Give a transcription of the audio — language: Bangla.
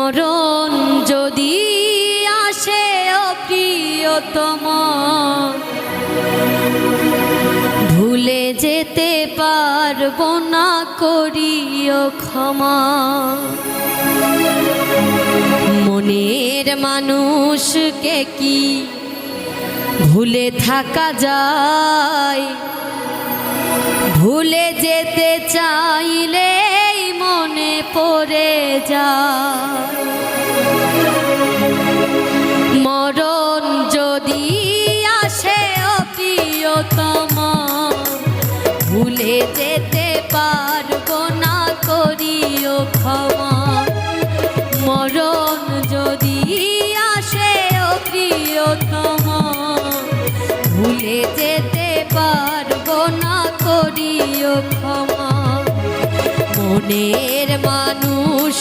মরণ যদি আসে ও প্রিয়তম, ভুলে যেতে পারবো না, করিও ক্ষমা। মনের মানুষকে কি ভুলে থাকা যায়? ভুলে যেতে চাইলে মনে পড়ে যায়। মরণ যদি আসে ও প্রিয়তম, ভুলে যেতে পারবো না, করিও ক্ষমা। মরণ যদি আসে ও প্রিয়তম, ভুলে যেতে পারবো না, করিও ক্ষমা। মনের মানুষ